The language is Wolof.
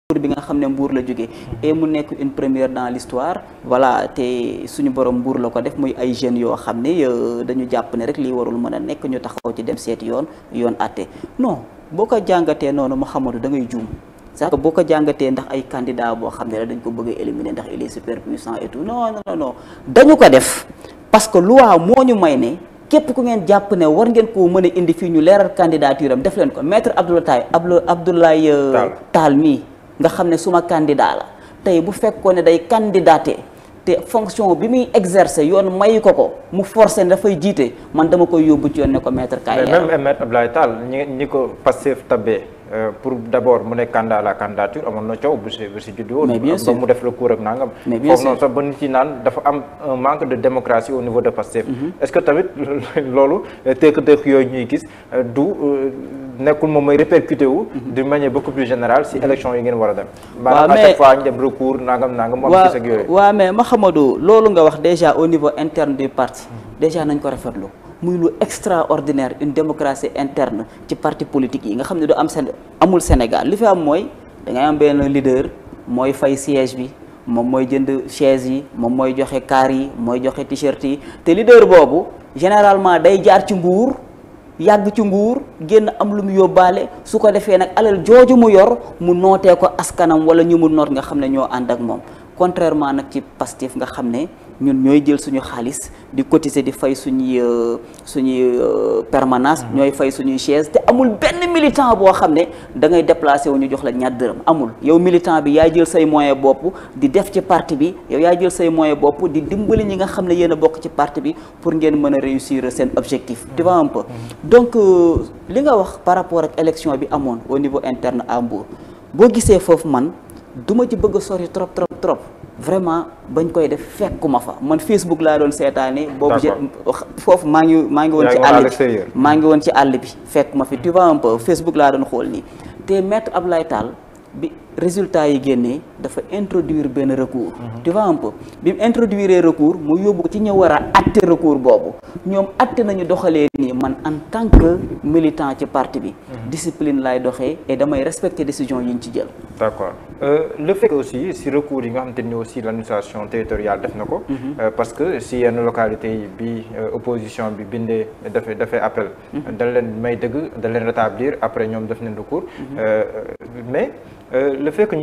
bi nga xam ne Mbour la jógee et mu nekk une première dans l'histoire voilà te suñu borom Mbour la ko def muy ay jeunes yoo xam ne dañu jàpp ne rek lii warul mën a nekk ñu taxaw ci dem seeti yoon àtte non boo ko jàngatee noonu Mouhamadou da ngay juum sax boo ko jàngatee ndax ay candidat boo xam ne la dañ ko bëgg a éliminer ndax il est super puissant et tout non non non dañu ko def parce que loi moo ñu may ne képp ku ngeen jàpp ne war ngeen koo mën a indi fii ñu leeral candidature am def leen ko maître Abdoulaye Tall mii nga xam ne suma candidat la tey bu fekkoon ne day candidaté te fonction bi muy exercer yoon mayu ko mu forcé ne dafay jiite man dama koy yóbbu ci yoon ne ko maître kaay même maître Abdoulaye Tall ñi ko Pastef tabbee pour d'abord mu nekk candidat à la candidature amoon na coow bu si juddu woon ba mu def recours ak nangam foofu noonu sax ba nit ci naan dafa am un manque de démocratie au niveau de Pastef est-ce que tamit loolu tëkk yooyu ñuy gis du nekkul moom mooy répercuté wu de manière beaucoup plus générale si élection yi ngeen war a dem maanaam à chaque fois ñu dem recours nangam mu am gis ak yooyu waaw mais Mahamadou loolu nga wax déjà au niveau interne du parti déjà nañ ko rafetlu muy lu extraordinaire une démocratie interne ci parti politique yi nga xam ne du amul Sénégal li fi am mooy da ngay am benn leader mooy fay siège bi moom mooy jënd chaise yi moom mooy joxe car yi mooy joxe t-shirt yi te leader boobu généralement day jaar ci nguur yàgg ci nguur génn am lu mu yóbbaale su ko defee nag alal jooju mu yor mu nootee ko askanam wala ñu mu noot nga xam ne ñoo ànd ak moom contrairement nag ci Pastef nga xam ne ñun ñooy jël suñu xaalis di cotiser di fay suñuy permanence ñooy fay suñuy chaise te amul benn militant boo xam ne da ngay déplacé wu ñu jox la ñaar dërëm amul yow militant bi yaay jël say moyen bopp di def ci parti bi yow yaay jël say moyen bopp di dimbali ñi nga xam ne yéen a bokk ci parti bi pour ngeen mën a réussir seen objectif tu vois un peu donc li nga wax par rapport ak élection bi amoon au niveau interne à Mbour boo gisee foofu man duma ci bëgg a sori trop vraiment bañ koy def fekkuma fa man Facebook laa doon seetaane boobu foofu maa ngi woon ci àll bi maa ngi woon ci àll bi fekkuma fi tu vois un peu Facebook laa doon xool nii te maître Abdoulaye Tall bi résultat yi génnee dafa introduire benn recours tu vois un peu bi mu introduire recours mu yóbbu ci ñëw war a atte recours boobu ñoom atte nañu doxalee nii man en tant que militant ci parti bi discipline laay doxee et damay respecter décision yi ñu ci jël d'accord le fait que aussi si recours yi nga xamante ni aussi l'administration territoriale def na ko parce que si yenn localité yi bi opposition bi bindee dafay appel dañ leen may dëgg dañ leen rétablir après ñoom def nañ recours mais le fait que